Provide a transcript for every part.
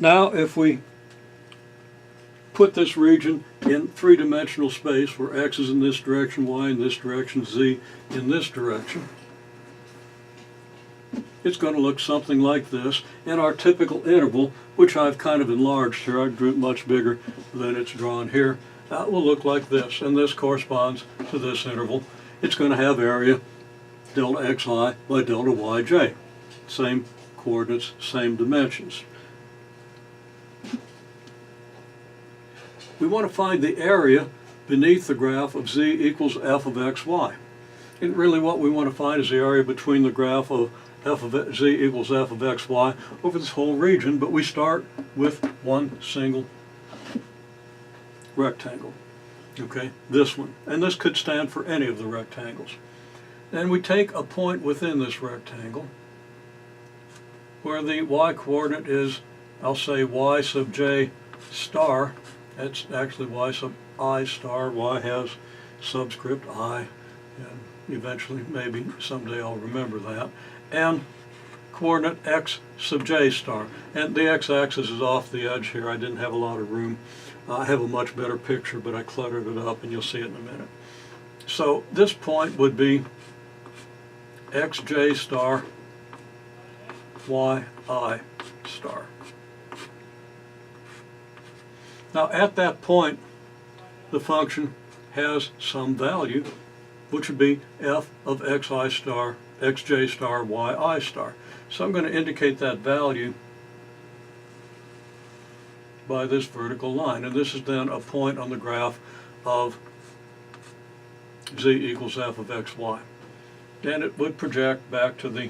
Now if we put this region in three-dimensional space where x is in this direction, y in this direction, z in this direction, it's going to look something like this. And our typical interval, which I've kind of enlarged here, I drew it much bigger than it's drawn here, will look like this. And this corresponds to this interval. It's going to have area delta xi by delta yj. Same coordinates, same dimensions. We want to find the area beneath the graph of z equals f of xy. And really what we want to find is the area between the graph of f of z equals f of xy over this whole region, but we start with one single rectangle. Okay, this one. And this could stand for any of the rectangles. Then we take a point within this rectangle where the y-coordinate is, I'll say y sub j star. It's actually y sub I star. Y has subscript I, and eventually, maybe someday I'll remember that. And coordinate x sub j star. And the x-axis is off the edge here. I didn't have a lot of room. I have a much better picture, but I cluttered it up, and you'll see it in a minute. So this point would be xj star yi star. Now at that point, the function has some value, which would be f of xi star, xj star, yi star. So I'm going to indicate that value by this vertical line. And this is then a point on the graph of z equals f of xy. And it would project back to the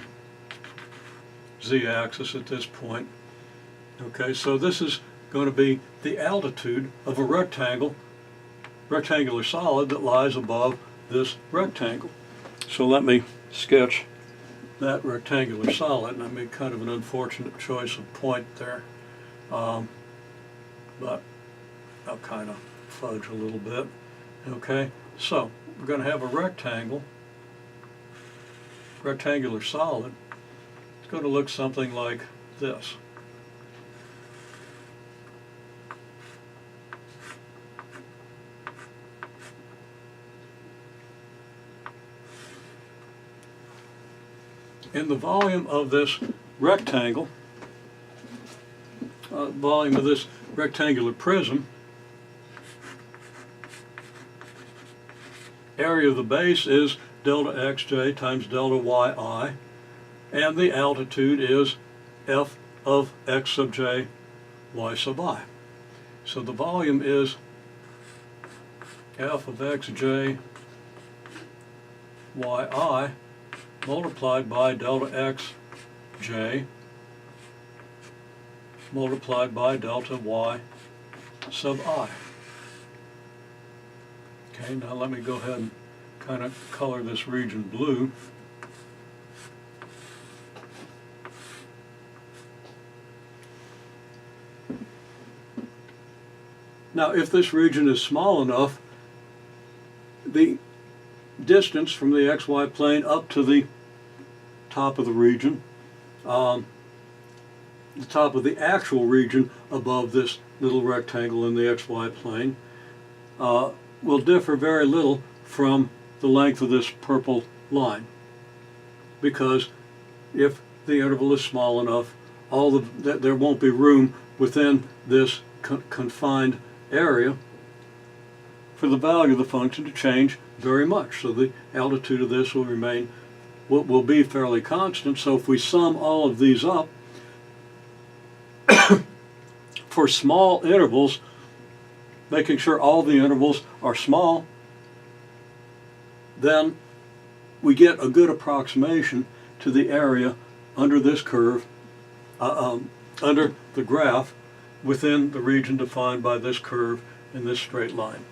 z-axis at this point. Okay, so this is going to be the altitude of a rectangular solid that lies above this rectangle. So let me sketch that rectangular solid, and I made kind of an unfortunate choice of point there, but I'll kind of fudge a little bit. Okay, so we're going to have a rectangular solid. It's going to look something like this. And the volume of this rectangle, volume of this rectangular prism, area of the base is delta xj times delta yi, and the altitude is f of x sub j y sub I. So the volume is f of xj yi multiplied by delta xj multiplied by delta y sub I. Okay, now let me go ahead and kind of color this region blue. Now if this region is small enough, the distance from the xy plane up to the top of the region, the top of the actual region above this little rectangle in the xy plane, will differ very little from the length of this purple line, because if the interval is small enough, there won't be room within this confined area for the value of the function to change very much. So the altitude of this will remain, will be fairly constant. So if we sum all of these up for small intervals, making sure all the intervals are small, then we get a good approximation to the area under this curve, under the graph, within the region defined by this curve in this straight line.